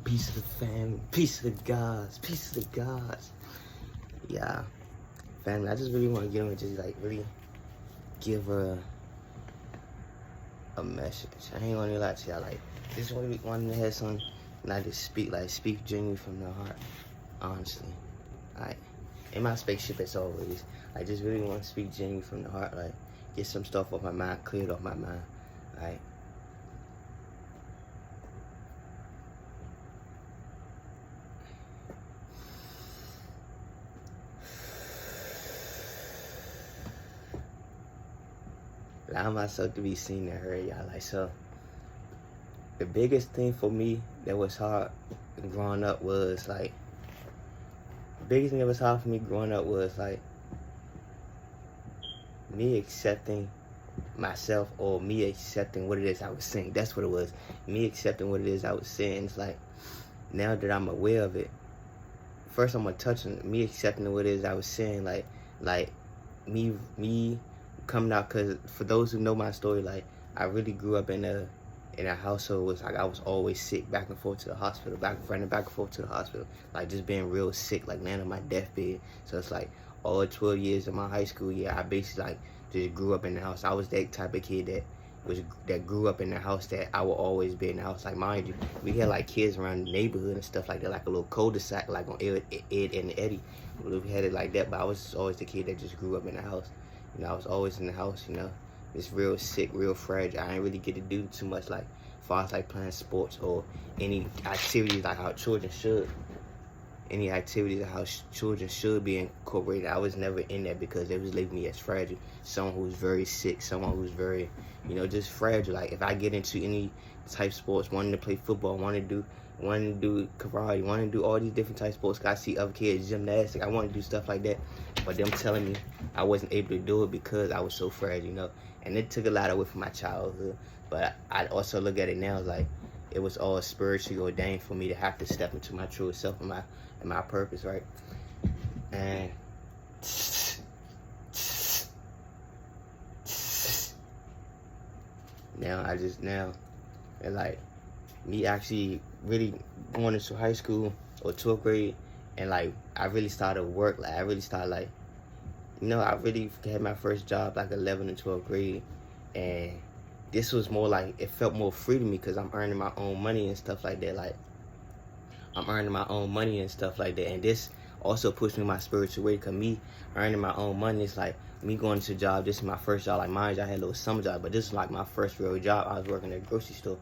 Peace of the family, peace of the gods, peace of the gods. Yeah, family, I just really want to get on and just like really give a message. I ain't gonna lie to y'all, like, this one wanted to have something, and I just speak genuinely from the heart, honestly. Like, in my spaceship as always, I just really want to speak genuinely from the heart, like, get some stuff off my mind, cleared off my mind, like. Allow myself to be seen and heard, y'all. Like, so the biggest thing for me that was hard growing up was like, the biggest thing that was hard for me growing up was like me accepting myself, or me accepting what it is I was saying. That's what it was. Me accepting what it is I was saying. It's like, now that I'm aware of it, first I'm gonna touch on me accepting what it is I was saying, like me coming out, because for those who know my story, like, I really grew up in a household was like I was always sick, back and forth to the hospital, running back and forth to the hospital, like just being real sick, like laying on my deathbed. So it's like all 12 years of my high school year, I basically like just grew up in the house. I was that type of kid that grew up in the house that I would always be in the house. Like, mind you, we had like kids around the neighborhood and stuff like that, like a little cul-de-sac, like on Ed and Eddie. We had it like that, but I was just always the kid that just grew up in the house. You know, I was always in the house, you know, just real sick, real fragile. I didn't really get to do too much, like, as far as like playing sports or any activities like how children should. Any activities of how children should be incorporated. I was never in that because they was leaving me as fragile. Someone who's very sick, someone who's very, you know, just fragile. Like, if I get into any type of sports, wanting to play football, wanting to do karate, wanting to do all these different types of sports, 'cause I see other kids, gymnastics, I want to do stuff like that. But them telling me I wasn't able to do it because I was so fragile, you know. And it took a lot away from my childhood. But I also look at it now like it was all spiritually ordained for me to have to step into my true self and my purpose, right? And and like me actually really going into high school or 12th grade, and like I really started work, like I really started like, you know, I really had my first job like 11th and 12th grade, and this was more like, it felt more free to me because I'm earning my own money and stuff like that. Like, I'm earning my own money and stuff like that. And this also pushed me my spiritual way, because me earning my own money is like me going to a job. This is my first job. Like, mind you, I had a little summer job, but this is like my first real job. I was working at a grocery store.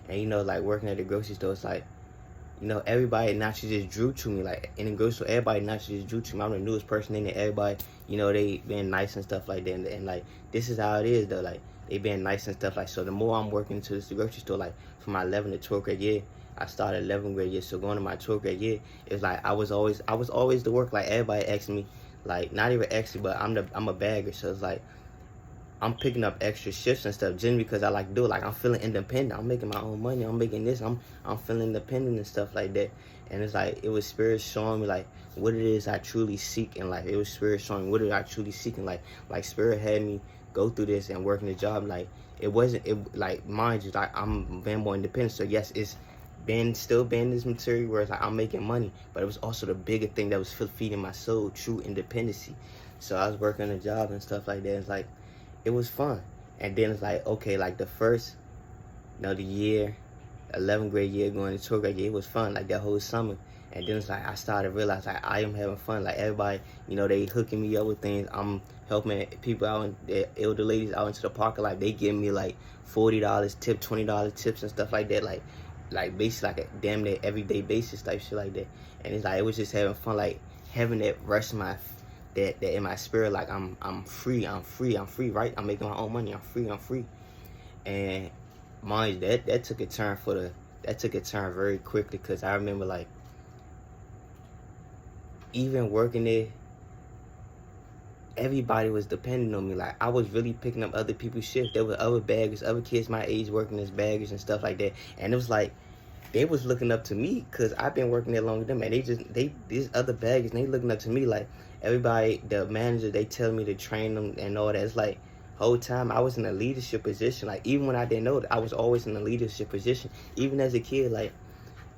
And, you know, like working at the grocery store, it's like, you know, everybody naturally just drew to me. Like, in the grocery store, everybody naturally just drew to me. I'm the newest person in there. Everybody, you know, they being nice and stuff like that. And like, this is how it is though. Like, they being nice and stuff. Like, so the more I'm working to this grocery store, like from my 11th to 12th grade year, I started 11th grade year. So going to my 12th grade year, it's like I was always the work. Like, everybody asked me, like, not even actually, but I'm a bagger. So it's like I'm picking up extra shifts and stuff just because I like to do it. Like, I'm feeling independent. I'm making my own money. I'm making this. I'm feeling independent and stuff like that. And it's like, it was Spirit showing me like what it is I truly seek in life. It was Spirit showing me what it I truly seek in life. Like, Spirit had me go through this and working the job. Like, like, mind you, like, I'm being more independent. So yes, it's still been this material where it's like I'm making money, but it was also the bigger thing that was feeding my soul, true independency. So I was working a job and stuff like that. It's like, it was fun. And then it's like, okay, like the first, you know, the year, 11th grade year going to 12th grade year, it was fun, like that whole summer. And then it's like, I started to realize, like, I am having fun. Like, everybody, you know, they hooking me up with things. I'm helping people out, the elder ladies out into the parking lot. They give me like $40 tip, $20 tips and stuff like that. Like basically like a damn near everyday basis type shit like that. And it's like, it was just having fun, like having that rush in my that in my spirit, like I'm free, right? I'm making my own money, I'm free. And mind you, that took a turn very quickly, because I remember like even working there, everybody was depending on me. Like, I was really picking up other people's shifts. There were other baggers, other kids my age working as baggers and stuff like that. And it was like, they was looking up to me because I've been working there longer than them. And these other baggers, they looking up to me. Like, everybody, the manager, they tell me to train them and all that. It's like, whole time I was in a leadership position. Like, even when I didn't know it, I was always in a leadership position. Even as a kid, like,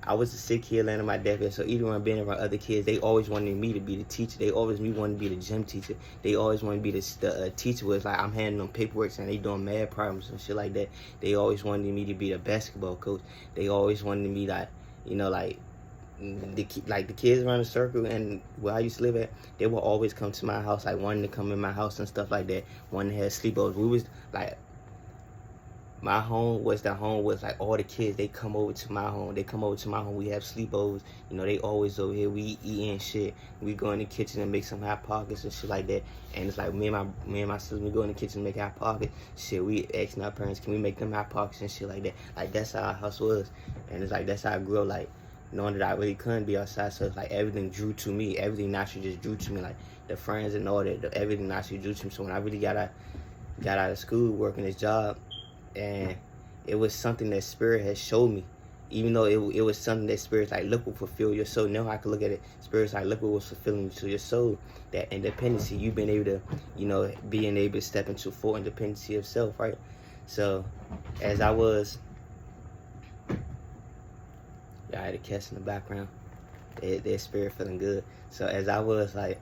I was a sick kid laying on my deathbed, so even when I've been around other kids, they always wanted me to be the teacher. They always me wanted to be the gym teacher. They always wanted to be the teacher. Was like I'm handing them paperwork and they doing mad problems and shit like that. They always wanted me to be the basketball coach. They always wanted me like, you know, like the kids around the circle and where I used to live at, they would always come to my house, like wanting to come in my house and stuff like that. Wanting to have sleepovers. We was like, my home was like all the kids, they come over to my home. They come over to my home. We have sleepovers. You know, they always over here. We eating shit. We go in the kitchen and make some hot pockets and shit like that. And it's like me and my sister, we go in the kitchen and make hot pockets. Shit, we asking our parents, can we make them hot pockets and shit like that. Like that's how our house was. And it's like that's how I grew up, like knowing that I really couldn't be outside. So it's like everything drew to me. Everything naturally just drew to me. Like the friends and all that, everything naturally drew to me. So when I really got out of school, working this job, and it was something that Spirit has showed me. Even though it was something that Spirit's like, look what fulfill your soul. Now I can look at it. Spirit's like, look what was fulfilling to your soul. That independency. You've been able to, you know, being able to step into full independency of self, right? So, as I was, I had a cast in the background. Their Spirit feeling good. So as I was like,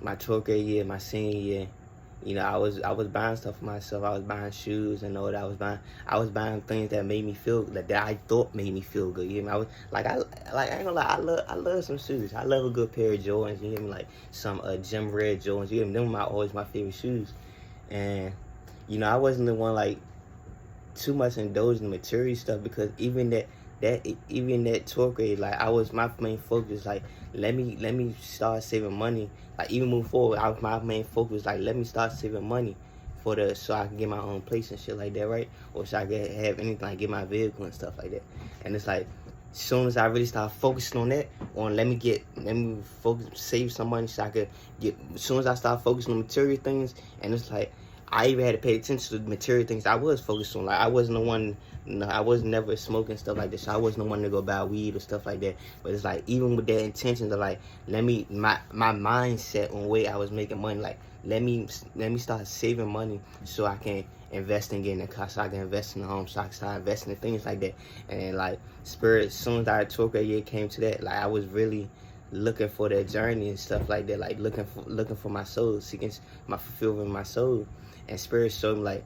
my 12th grade year, my senior year, you know, I was buying stuff for myself. I was buying shoes and all that. I was buying things that made me feel that I thought made me feel good. You know, I ain't gonna lie, I love some shoes. I love a good pair of Jordans. You hear me? Like some Gym Red Jordans. You hear me? Them are always my favorite shoes. And you know, I wasn't the one like too much indulged in material stuff, because even that 12th grade, like my main focus, like let me start saving money. Like even move forward, my main focus, like let me start saving money so I can get my own place and shit like that, right? Or so I can have anything, like get my vehicle and stuff like that. And it's like, as soon as I really start focusing on that, let me focus, save some money so I could get. As soon as I start focusing on material things, and it's like, I even had to pay attention to the material things I was focused on. Like I wasn't the one, I was never smoking stuff like this. So I wasn't the one to go buy weed or stuff like that. But it's like, even with that intention to like, my mindset on the way I was making money, like let me start saving money so I can invest in getting a car, so I can invest in the home, so I can start investing in things like that. And like Spirit, as soon as I took a year came to that, like I was really looking for that journey and stuff like that, like looking for my soul, seeking my fulfillment in my soul. And Spirit showed me like,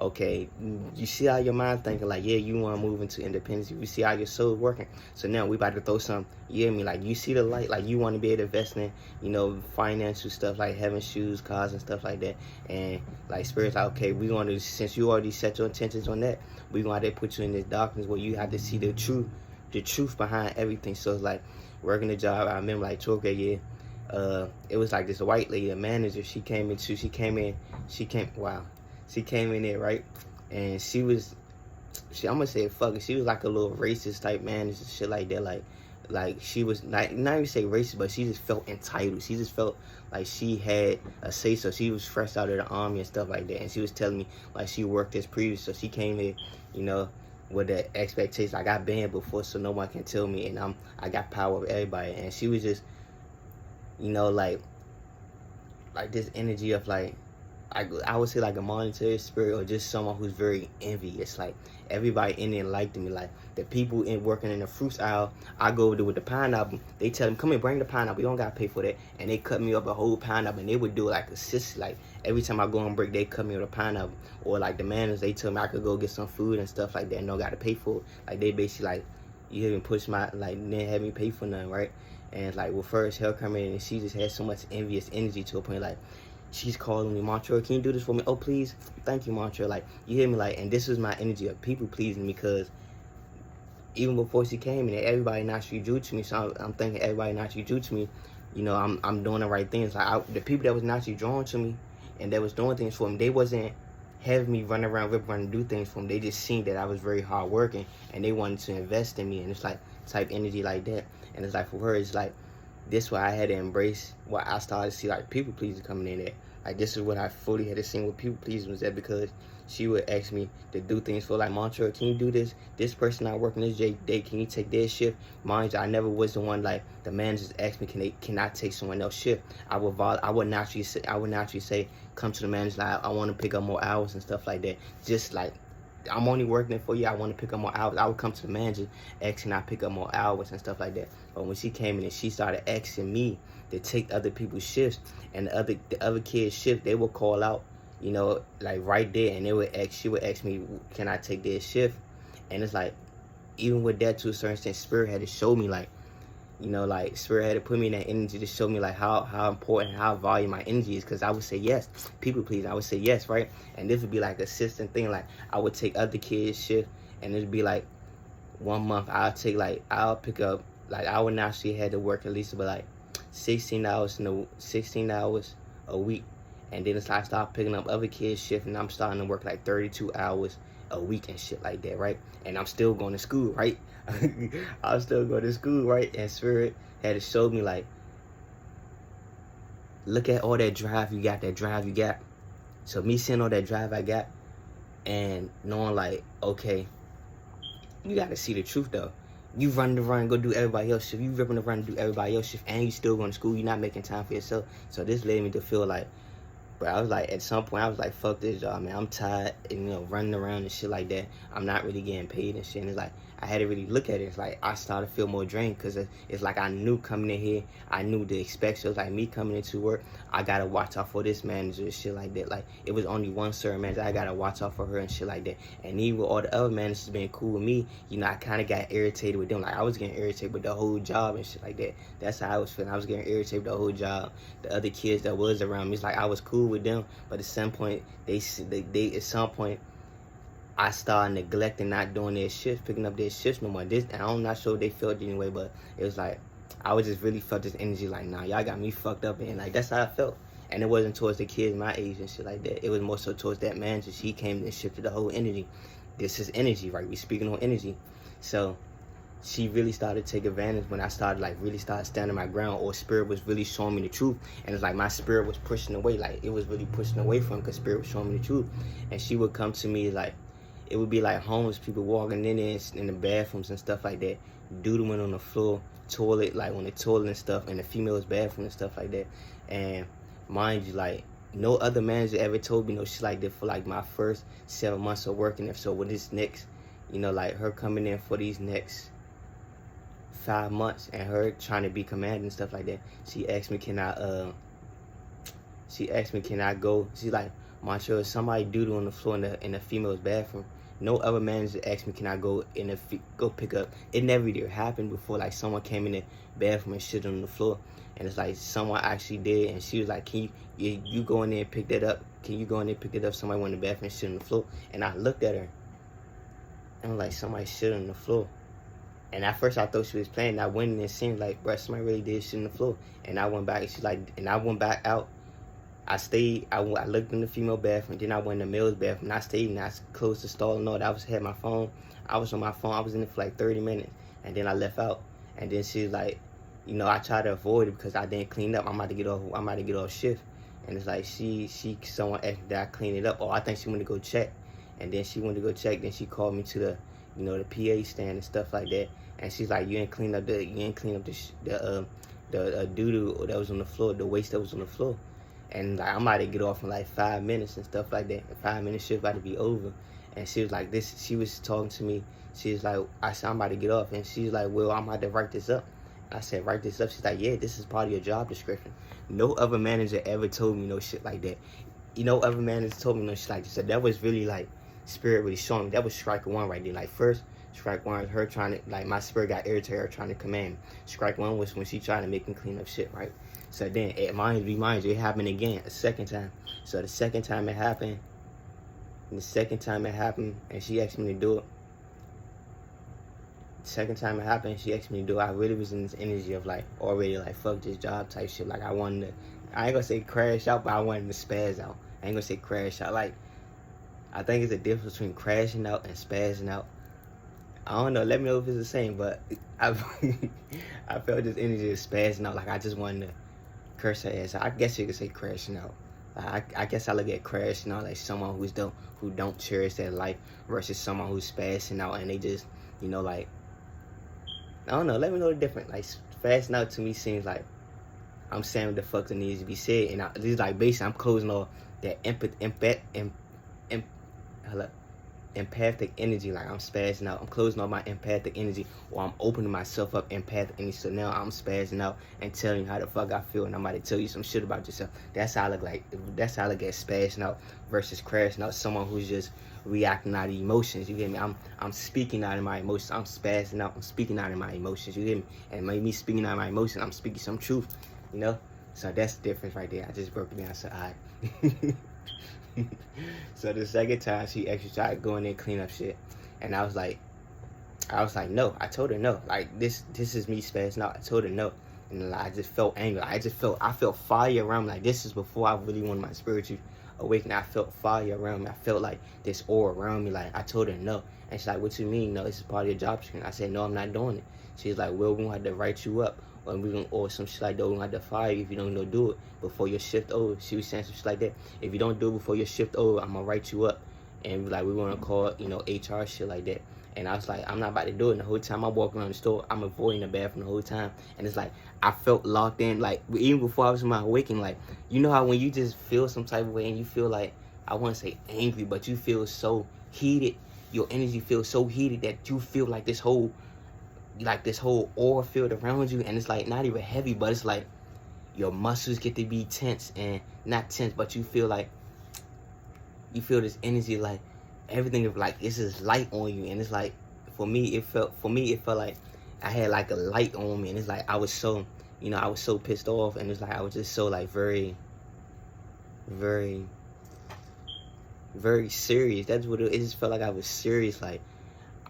okay, you see how your mind thinking, like, yeah, you want to move into independence. You see how your soul working. So now we about to throw some, you hear me? Like, you see the light, like, you want to be able to invest in, you know, financial stuff, like having shoes, cars, and stuff like that. And, like, Spirit's like, okay, we want to, since you already set your intentions on that, we going to put you in this darkness where you have to see the truth behind everything. So it's like, working the job, I remember, like, 12th grade year, it was like this white lady, a manager, she came in there, right? And I'm gonna say fuck it, she was like a little racist type manager, shit like that, like she was not even say racist, but she just felt entitled. She just felt like she had a say so. She was fresh out of the army and stuff like that, and she was telling me like she worked as previous, so she came here, you know, with the expectation like I've been here before, so no one can tell me, and I got power over everybody. And she was just, you know, like this energy of like, I would say like a monetary spirit, or just someone who's very envious. Like everybody in there liked me. Like the people working in the fruits aisle, I go over there with the pineapple. They tell them, come here, bring the pineapple. You don't gotta pay for that. And they cut me up a whole pineapple, and they would do it like a sis. Like every time I go on break, they cut me up a pineapple. Or like the managers, they tell me I could go get some food and stuff like that, and don't gotta pay for it. Like they basically like, you haven't pushed my, like, didn't have me pay for nothing, right? And like with first hell coming in, and she just had so much envious energy to a point like, she's calling me, Montreal, can you do this for me? Oh, please. Thank you, Montreal. Like, you hear me? Like, and this was my energy of people pleasing, because even before she came in, everybody naturally drew to me. So I'm thinking everybody naturally drew to me. You know, I'm doing the right things. Like, the people that was naturally drawn to me and that was doing things for me, they wasn't having me run around, rip around and do things for them. They just seen that I was very hardworking, and they wanted to invest in me. And it's like type energy like that. And it's like for her, it's like, this why I had to embrace what I started to see like people pleasing coming in there. Like this is what I fully had to see what people pleasing was at, because she would ask me to do things for like, Montreal, can you do this? This person not working this day, can you take their shift? Mind you, I never was the one like the managers asked me, can I take someone else's shift? I would naturally say, come to the manager, like, I want to pick up more hours and stuff like that. Just like I'm only working it for you. I want to pick up more hours. I would come to the manager asking I pick up more hours and stuff like that. But when she came in and she started asking me to take other people's shifts, and the other kids' shift, they would call out, you know, like right there, and she would ask me, can I take their shift? And it's like, even with that, to a certain extent, Spirit had to show me, like, you know, like, Spirit had to put me in that energy to show me, like, how important, how valuable my energy is. Because I would say yes, people please, I would say yes, right? And this would be like a consistent thing. Like, I would take other kids' shift, and it'd be like 1 month I'll pick up, like, I would naturally had to work at least about like 16 hours a week. And then it's like I start picking up other kids' shift, and I'm starting to work like 32 hours a week and shit like that, right? And I'm still going to school, right? I'm still going to school, right? And Spirit had to show me, like, look at all that drive you got, So me seeing all that drive I got, and knowing, like, okay, you got to see the truth, though. You running the run, go do everybody else shift. You ripping the run, do everybody else shift, and you still going to school. You're not making time for yourself. So this led me to feel like, but I was like, at some point, I was like, fuck this job, man. I'm tired, and, you know, running around and shit like that. I'm not really getting paid and shit. And it's like, I had to really look at it. It's like, I started to feel more drained, because it's like I knew coming in here, I knew the expect. So it's like me coming into work, I got to watch out for this manager and shit like that. Like, it was only one certain manager. I got to watch out for her and shit like that. And even with all the other managers being cool with me, you know, I kind of got irritated with them. Like, I was getting irritated with the whole job and shit like that. That's how I was feeling. I was getting irritated with the whole job. The other kids that was around me, it's like I was cool with them, but at some point, at some point, I started neglecting, not doing their shifts, picking up their shifts no more. And I'm not sure they felt it anyway, but it was like, I was just really felt this energy, like, nah, y'all got me fucked up, and like, that's how I felt. And it wasn't towards the kids my age and shit like that. It was more so towards that manager. She came and shifted the whole energy. This is energy, right? We speaking on energy. So she really started to take advantage when I started, like, really started standing my ground, or Spirit was really showing me the truth. And it's like my spirit was pushing away, like, it was really pushing away from, because Spirit was showing me the truth. And she would come to me, like, it would be like homeless people walking in there in the bathrooms and stuff like that, doodling on the floor, toilet, like on the toilet and stuff, in the female's bathroom and stuff like that. And mind you, like, no other manager ever told me no shit like that for like my first 7 months of working there. So with this next, you know, like her coming in for these next 5 months and her trying to be commanding and stuff like that, she asked me, can I go? She's like, Montreal, somebody doodle on the floor in the female's bathroom. No other manager asked me, can I go go pick up? It never did happen before. Like, someone came in the bathroom and shit on the floor, and it's like someone actually did. And she was like, can you go in there and pick that up? Can you go in there and pick that up? Somebody went in the bathroom and shit on the floor. And I looked at her, and I'm like, somebody shit on the floor. And at first I thought she was playing. And I went in and it seemed like, bruh, somebody really did shit on the floor. And I went back, and she's like, and I went back out. I looked in the female bathroom, then I went in the male's bathroom, and I stayed, and I closed the stall and all that. Had my phone. I was on my phone. I was in it for like 30 minutes, and then I left out. And then she's like, you know, I tried to avoid it because I didn't clean up. I'm about to get off shift. And it's like someone asked me that I clean it up. Oh, I think she went to go check. And then she went to go check. Then she called me to the, you know, the PA stand and stuff like that. And she's like, you ain't clean up the doo-doo that was on the floor, the waste that was on the floor. And like, I'm about to get off in like 5 minutes and stuff like that. 5 minutes shift about to be over. And she was like, she was talking to me. She was like, I said, I'm about to get off. And she's like, well, I'm about to write this up. I said, write this up. She's like, yeah, this is part of your job description. No other manager ever told me no shit like that. You know, other managers told me no shit like that. So that was really like Spirit really showing me. That was strike one right there. Like, first, strike one, her trying to, like, my spirit got irritated, her trying to command me. Strike one was when she tried to make me clean up shit, right? So then, mind you, it happened again, a second time. So the second time it happened, and she asked me to do it. The second time it happened, she asked me to do it. I really was in this energy of, like, already, like, fuck this job type shit. Like, I wanted to, I ain't gonna say crash out, but I wanted to spaz out. I ain't gonna say crash out. Like, I think it's a difference between crashing out and spazzing out. I don't know, let me know if it's the same, but I felt this energy of spazzing out. Like, I just wanted to curse her ass. I guess you could say crashing out. I guess I look at crashing out like someone who don't cherish their life versus someone who's spazzing out and they just, you know, like, I don't know, let me know the difference. Like, spazzing out to me seems like I'm saying what the fuck that needs to be said, and this is like basically I'm closing off that empathic energy, like I'm spazzing out. I'm closing off my empathic energy, or I'm opening myself up empathic energy. So now I'm spazzing out and telling you how the fuck I feel, and I'm about to tell you some shit about yourself. That's how I look like. That's how I look at spazzing out versus crashing out. Someone who's just reacting out of emotions. You get me? I'm speaking out of my emotions. I'm spazzing out. I'm speaking out of my emotions. You get me? And me speaking out of my emotions, I'm speaking some truth. You know? So that's the difference right there. I just broke it down. So alright. So the second time she actually tried going in and clean up shit, and I was like no. I told her no. Like this is me spazzing out. I told her no, and I just felt angry. I felt fire around me. Like this is before I really wanted my spiritual awakening. I felt fire around me. I felt like this aura around me. Like I told her no, and she's like, "What you mean? No, this is part of your job description." I said, "No, I'm not doing it." She's like, "Well, we're gonna have to write you up." Or some shit like that, we're gonna have to fire you if you don't go do it before your shift over. She was saying some shit like that. If you don't do it before your shift over, I'm gonna write you up. And like, we're gonna call, HR shit like that. And I was like, I'm not about to do it. And the whole time I'm walking around the store, I'm avoiding the bathroom the whole time. And it's like, I felt locked in, like, even before I was in my awakening, like, you know how when you just feel some type of way and you feel like, I wanna say angry, but you feel so heated, your energy feels so heated that you feel like this whole aura field around you, and it's like not even heavy, but it's like your muscles get to be tense, and not tense, but you feel this energy, like everything is like this is light on you. And it's like for me it felt like I had like a light on me, and it's like I was so pissed off, and it's like I was just so like very very serious. That's what it just felt like. I was serious. Like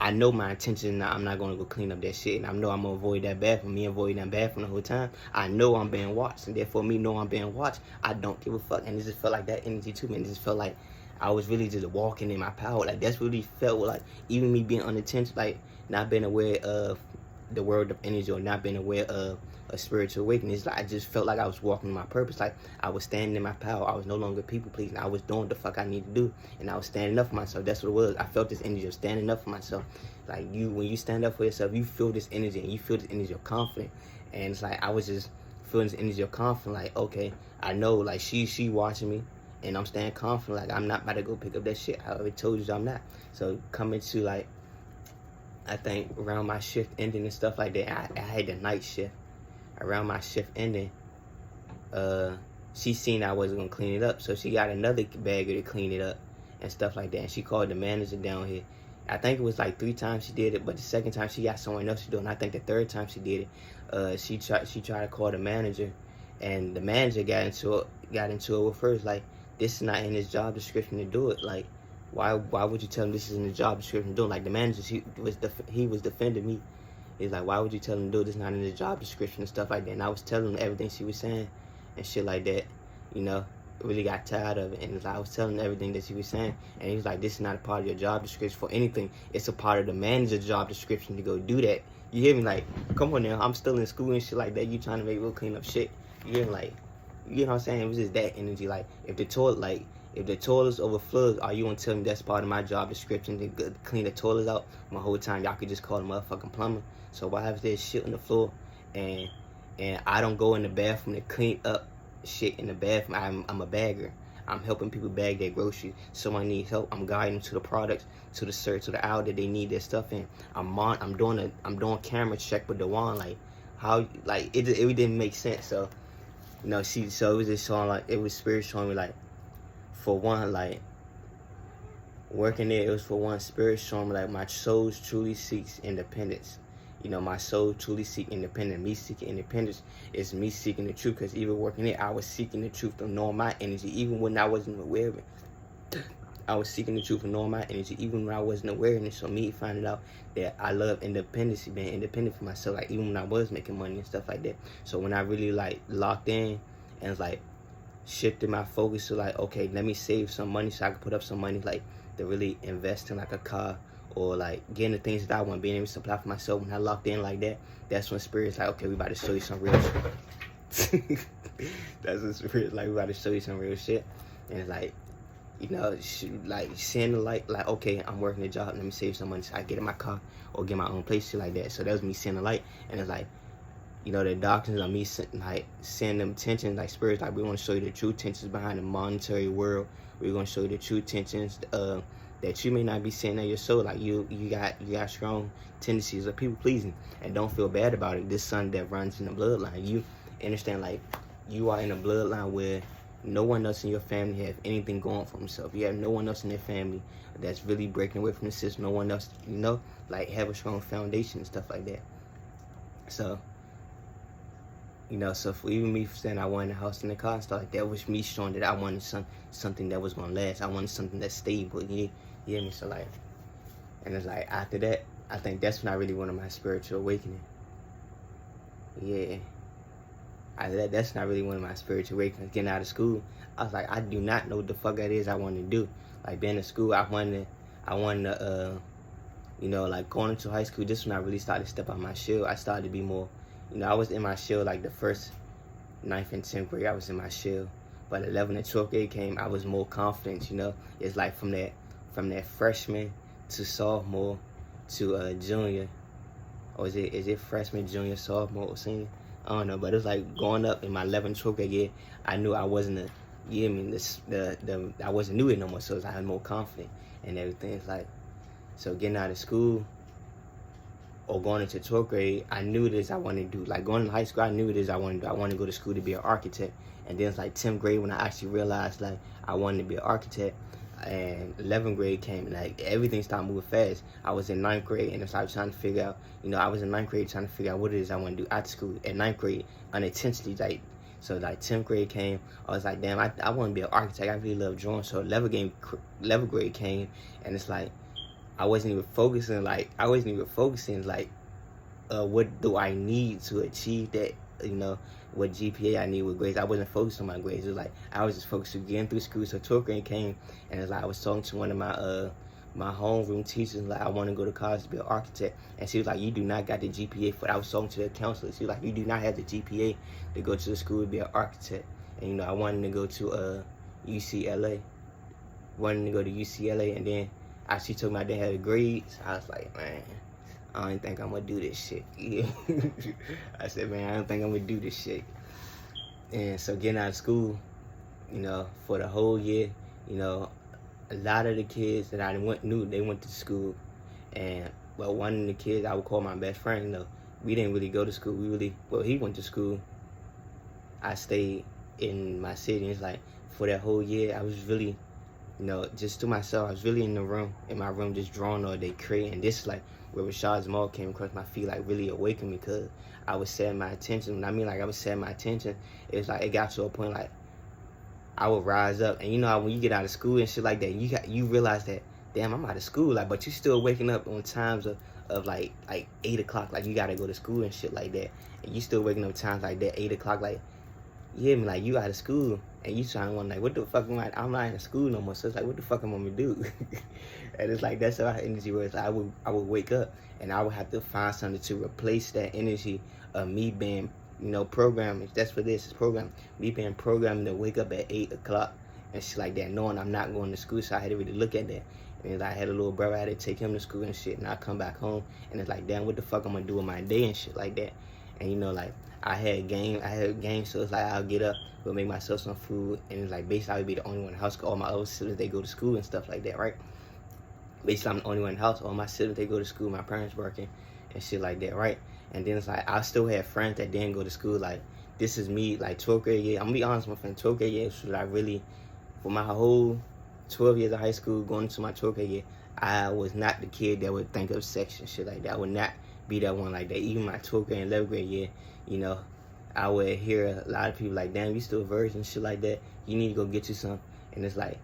I know my intention. I'm not gonna go clean up that shit, and I know I'm gonna avoid that bathroom. Me avoiding that bathroom the whole time. I know I'm being watched, and therefore me know I'm being watched. I don't give a fuck, and it just felt like that energy to me. And it just felt like I was really just walking in my power. Like that's really felt like, even me being unintentional, like not being aware of the world of energy, or not being aware of a spiritual awakening. It's like I just felt like I was walking in my purpose. Like I was standing in my power. I was no longer people pleasing. I was doing the fuck I need to do, and I was standing up for myself. That's what it was. I felt this energy of standing up for myself. Like when you stand up for yourself, you feel this energy, and you feel this energy of confidence. And it's like I was just feeling this energy of confidence. Like, okay, I know, like she watching me, and I'm staying confident. Like I'm not about to go pick up that shit. I already told you I'm not. So coming to like, I think around my shift ending and stuff like that, I had the night shift. Around my shift ending, she seen I wasn't gonna clean it up, so she got another bagger to clean it up and stuff like that. And she called the manager down here. I think it was like 3 times she did it, but the second time she got someone else to do it. And I think the third time she did it, she tried to call the manager, and the manager got into it with first. Like, this is not in his job description to do it. Like, why would you tell him this is in the job description to do it? Like the manager, he was defending me. He's like, why would you tell him to do this? Not in his job description and stuff like that. And I was telling him everything she was saying and shit like that. Really got tired of it. And it's like, I was telling him everything that she was saying. And he was like, this is not a part of your job description for anything. It's a part of the manager's job description to go do that. You hear me? Like, come on now. I'm still in school and shit like that. You trying to make real clean up shit. You hear me? Like, you know what I'm saying? It was just that energy. Like, if the toilets overflow, are you gonna tell me that's part of my job description to clean the toilets out? My whole time y'all could just call the motherfucking plumber. So why have this shit on the floor, and I don't go in the bathroom to clean up shit in the bathroom? I'm a bagger. I'm helping people bag their groceries. Someone needs help, I'm guiding them to the products, to the search, to the aisle that they need their stuff in. I'm doing camera check with the wand. Like how, like it didn't make sense. So so it was just showing, like, it was spirit showing me, like, for one, like, working there, it was for one, spirit showing me, like, my soul truly seeks independence. My soul truly seeks independence. Me seeking independence is me seeking the truth, because even working there, I was seeking the truth of knowing my energy, even when I wasn't aware of it. I was seeking the truth of knowing my energy, even when I wasn't aware of it. So me finding out that I love independence, being independent for myself, like, even when I was making money and stuff like that. So when I really, like, locked in and, like, shifted my focus to, like, okay, let me save some money so I can put up some money, like, to really invest in, like, a car, or, like, getting the things that I want, being able to supply for myself. When I locked in like that, that's when Spirit's like, okay, we about to show you some real shit. That's when Spirit's like, we about to show you some real shit. And it's like, like, seeing the light, like, okay, I'm working a job, let me save some money so I get in my car or get my own place, shit like that. So that was me seeing the light. And it's like, the doctrines of me, like, seeing them tensions, like, Spirits, like, we want to show you the true tensions behind the monetary world. We're going to show you the true tensions that you may not be seeing in your soul. Like you got strong tendencies of people pleasing, and don't feel bad about it. This son that runs in the bloodline. You understand, like you are in a bloodline where no one else in your family have anything going for himself. You have no one else in their family that's really breaking away from the system. No one else, like have a strong foundation and stuff like that. So, so for even me saying I wanted a house and a car and stuff like that was me showing that I wanted something that was gonna last. I wanted something that's stable. You hear me? So like, and it's like after that, I think that's when I really wanted my spiritual awakening. Yeah. After that, that's not really one of my spiritual awakenings. Getting out of school, I was like, I do not know what the fuck that is I want to do. Like being in school, I wanted to, like going into high school. This when I really started to step out my shell. I started to be more, I was in my shell like the first 9th and 10th grade. I was in my shell, but 11th and 12th grade came. I was more confident. It's like from that freshman to sophomore to junior, or is it freshman, junior, sophomore, or senior? I don't know, but it was like going up in my 11th, 12th grade year, I knew I wasn't I wasn't new it no more, so I was more confident and everything. It's like, so getting out of school or going into 12th grade, I knew this I wanted to do. Like going to high school, I knew this I wanted to do. I wanted to go to school to be an architect. And then it's like 10th grade when I actually realized like I wanted to be an architect. And 11th grade came, and like everything started moving fast. I was in 9th grade, and I was trying to figure out, I was in 9th grade trying to figure out what it is I want to do after school. At 9th grade, unintentionally, like, so like 10th grade came, I was like, damn, I want to be an architect. I really love drawing. So 11th grade came, and it's like, I wasn't even focusing, what do I need to achieve that, what GPA I need with grades. I wasn't focused on my grades. It was like I was just focused on getting through school. So 12th grade came, and it's like I was talking to one of my homeroom teachers, like I want to go to college to be an architect, and she was like, you do not got the GPA for it. I was talking to the counselor. She was like, you do not have the GPA to go to the school to be an architect. And I wanted to go to UCLA. And then she told me I didn't have the grades. I was like, man, I don't think I'm gonna do this shit. Yeah. I said, man, I don't think I'm gonna do this shit. And so getting out of school, for the whole year, a lot of the kids that I knew, they went to school. And one of the kids I would call my best friend, we didn't really go to school. He went to school. I stayed in my city. It's like for that whole year, I was really, just to myself. I was really in my room, just drawing all day, creating. This is like where Rashad Jamal came across my feet, like really awakened me, because I was setting my attention. When I mean like I was setting my attention, it's like it got to a point like I would rise up, and when you get out of school and shit like that, you realize that, damn, I'm out of school, like, but you still waking up on times of like 8 o'clock, like you gotta go to school and shit like that, and you still waking up times like that, 8 o'clock, like, you hear me, like you out of school, and you trying to wonder, like, what the fuck I'm not in school no more, so it's like, what the fuck am I gonna do? And it's like, that's how energy was. I would wake up, and I would have to find something to replace that energy of me being, programming. That's what this is, programming. Me being programmed to wake up at 8 o'clock and shit like that, knowing I'm not going to school, so I had to really look at that. And I had a little brother, I had to take him to school and shit, and I come back home, and it's like, damn, what the fuck I'm gonna do with my day and shit like that. And like, I had games, so it's like I'll get up, go make myself some food, and it's like basically I would be the only one in the house, because all my other siblings, they go to school and stuff like that, right? Basically I'm the only one in the house, all my siblings, they go to school, my parents working and shit like that, right? And then it's like I still have friends that didn't go to school. Like, this is me, like 12th grade year. I'm gonna be honest with my friend, 12th grade year, so I really, for my whole 12 years of high school, going into my 12th grade year, I was not the kid that would think of sex and shit like that. I would not be that one like that. Even my 12th grade and 11th grade year, I would hear a lot of people like, damn, you still a virgin, shit like that. You need to go get you some. And it's like,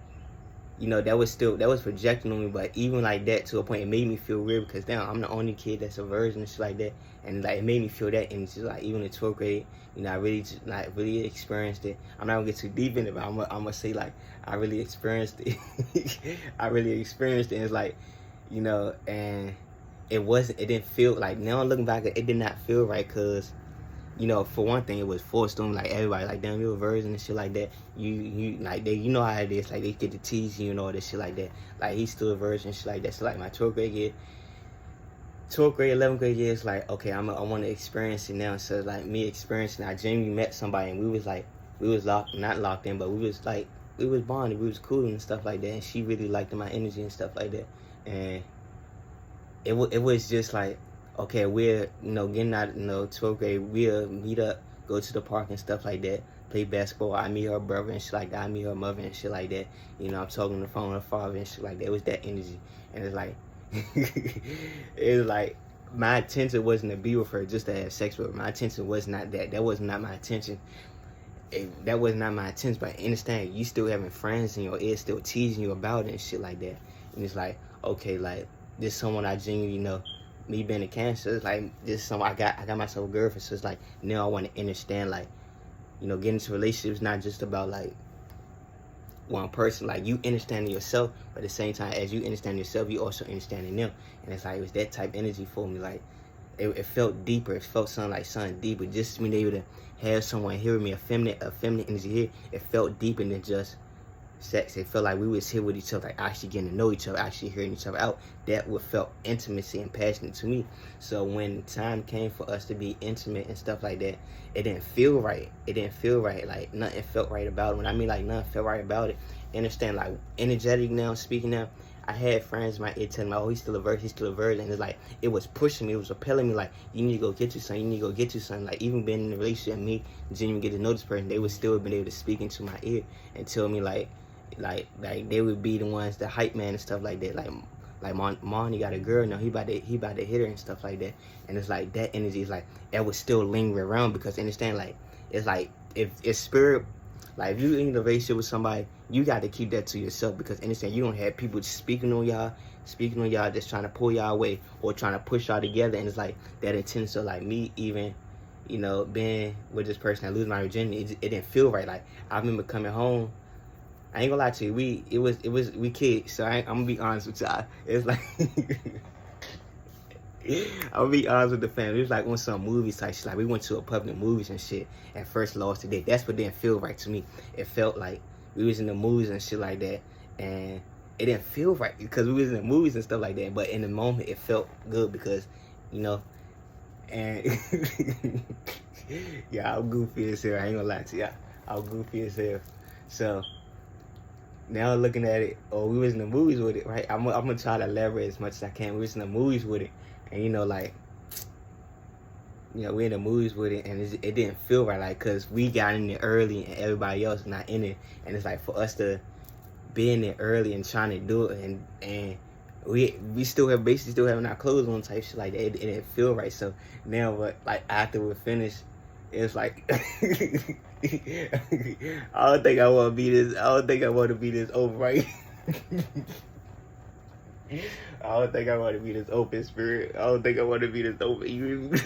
that was projecting on me, but even like that, to a point, it made me feel weird, because damn, I'm the only kid that's a virgin and shit like that. And like, it made me feel that, and it's just like, even in 12th grade, I really experienced it. I'm not gonna get too deep in it, but I'm gonna say, like, I really experienced it. I really experienced it, and it's like, and it didn't feel, like, now looking back, it did not feel right, because for one thing, it was forced on, like, everybody, like, damn, you're a virgin and shit like that. You like, they, how it is, like, they get to tease you and all this shit like that. Like, he's still a virgin and shit like that. So, like, my 12th grade year, 12th grade, 11th grade year, it's like, okay, I want to experience it now. So, like, me experiencing, I genuinely met somebody, and we was not locked in, but we was, like, we was bonded, we was cool and stuff like that, and she really liked my energy and stuff like that, and it was just like, okay, we're, getting out, 12th grade, we'll meet up, go to the park and stuff like that, play basketball. I meet her brother and shit like that. I meet her mother and shit like that. I'm talking on the phone with her father and shit like that. It was that energy. And it's like, it was like, my intention wasn't to be with her just to have sex with her. My intention was not that. That was not my intention. That was not my intention. But understand, you still having friends in your ear, still teasing you about it and shit like that. And it's like, okay, like, this someone I genuinely know. Me being a Cancer, it's like, this is someone I got myself a girlfriend. So it's like, now I want to understand, like, getting into relationships not just about like one person. Like, you understanding yourself, but at the same time as you understand yourself, you also understanding them. And it's like, it was that type of energy for me. Like, it felt deeper. It felt something deeper. Just being able to have someone hear me, a feminine energy here, it felt deeper than just sex. It felt like we was here with each other, like actually getting to know each other, actually hearing each other out. That would felt intimacy and passionate to me. So when time came for us to be intimate and stuff like that, it didn't feel right. It didn't feel right. Like, nothing felt right about it. When I mean like nothing felt right about it, understand, like, energetic now, speaking now, I had friends in my ear telling me, oh, he's still a virgin. And it's like, it was pushing me, it was repelling me, like, you need to go get you something, Like, even being in a relationship, me genuinely get to know this person, they would still been able to speak into my ear and tell me like they would be the ones, the hype man and stuff like that. Like Mon, he got a girl now, he about to hit her and stuff like that. And it's like, that energy is like, that would still linger around, because understand, like, it's like, if it's spirit, like, if you in a relationship with somebody, you got to keep that to yourself, because understand, you don't have people speaking on y'all, just trying to pull y'all away or trying to push y'all together. And it's like, that intense. So like, me even, being with this person, I lose my virginity, it didn't feel right. Like, I remember coming home, I ain't gonna lie to you, we kids, so I'm gonna be honest with y'all. It's like, I'm gonna be honest with the family. It was like on some movies type shit. Like, we went to a public movies and shit, and first lost the date. That's what didn't feel right to me. It felt like we was in the movies and shit like that, and it didn't feel right because we was in the movies and stuff like that. But in the moment, it felt good because, and yeah, I'm goofy as hell. I ain't gonna lie to y'all. I'm goofy as hell. So now looking at it, we was in the movies with it, right? I'm gonna try to elaborate as much as I can. We was in the movies with it, and we in the movies with it, and it didn't feel right, like, cause we got in there early and everybody else not in it, and it's like, for us to be in there early and trying to do it, and we still having our clothes on type shit like that. It didn't feel right. So now, but like, after we're finished, it's like, I don't think I want to be this open, right? I don't think I want to be this open spirit. I don't think I want to be this open.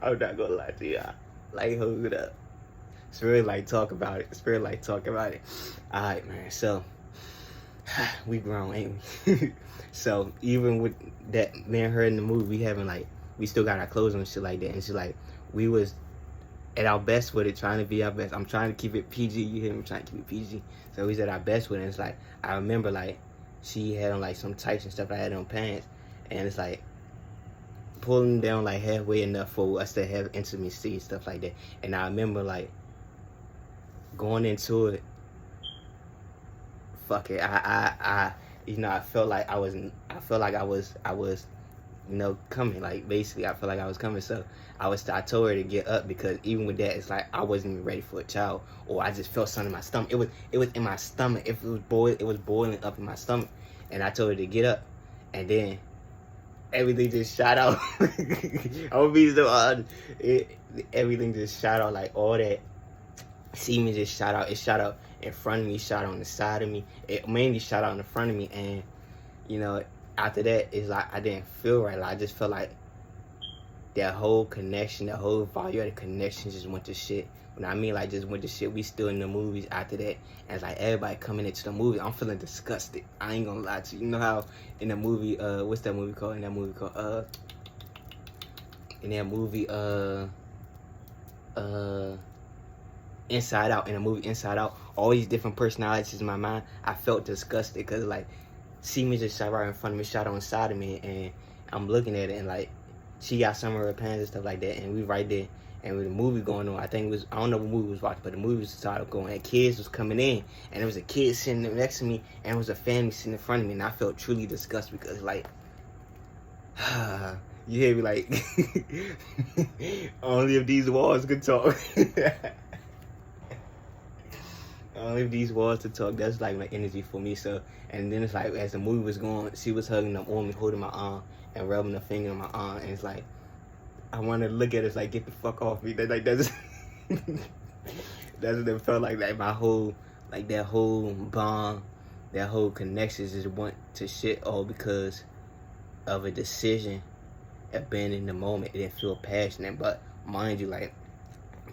I'm not gonna lie to y'all. Like, hold it up. Spirit like talk about it. Alright, man. So we grown, ain't we? So even with that, me and her in the movie, we still got our clothes on and shit like that. And she's like, we was at our best with it, trying to be our best. I'm trying to keep it PG. You hear me? I'm trying to keep it PG. So we was at our best with it. And it's like, I remember, like, she had on like some tights and stuff. I had on pants, and it's like pulling down like halfway enough for us to have intimacy and stuff like that. And I remember like going into it, fuck it. I felt like I was coming. Like, basically, I felt like I was coming. So I told her to get up, because even with that, it's like I wasn't even ready for a child, or I just felt something in my stomach. It was in my stomach. It was boiling up in my stomach, and I told her to get up, and then everything just shot out. I'm gonna be so everything just shot out, like all that semen just shot out. It shot out in front of me, shot out on the side of me. It mainly shot out in the front of me, and after that, it's like I didn't feel right. Like, I just felt like that whole connection, that whole value of the connection just went to shit. When I mean, like, just went to shit, we still in the movies after that. And it's like everybody coming into the movie, I'm feeling disgusted. I ain't gonna lie to you. You know how in the movie, what's that movie called? Inside Out. In the movie Inside Out, all these different personalities in my mind, I felt disgusted, because like, semen just shot right in front of me, shot on the side of me, and I'm looking at it, and like, she got some of her pants and stuff like that, and we right there, and with the movie going on, I think it was, I don't know what movie we was watching, but the movie was started going, and kids was coming in, and there was a kid sitting next to me, and there was a family sitting in front of me, and I felt truly disgusted because, like, you hear me, like, only if these walls could talk. Only if these walls to talk. That's like my energy for me. So, and then it's like as the movie was going, she was hugging them on me, holding my arm and rubbing her finger on my arm, and it's like I wanted to look at it, it's like, get the fuck off me. That, like, that's that's what it felt like my whole, like, that whole bond, that whole connection just went to shit all because of a decision of being in the moment. It didn't feel passionate, but mind you, like,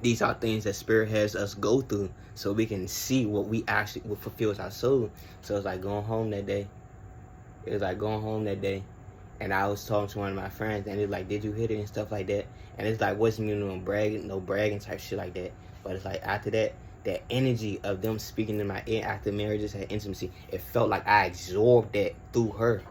these are things that Spirit has us go through so we can see what fulfills our soul. So it's like going home that day. It was like going home that day, and I was talking to one of my friends, and it's like, did you hit it and stuff like that? And it's like, wasn't no bragging type shit like that. But it's like after that energy of them speaking in my ear after marriages had intimacy, it felt like I absorbed that through her.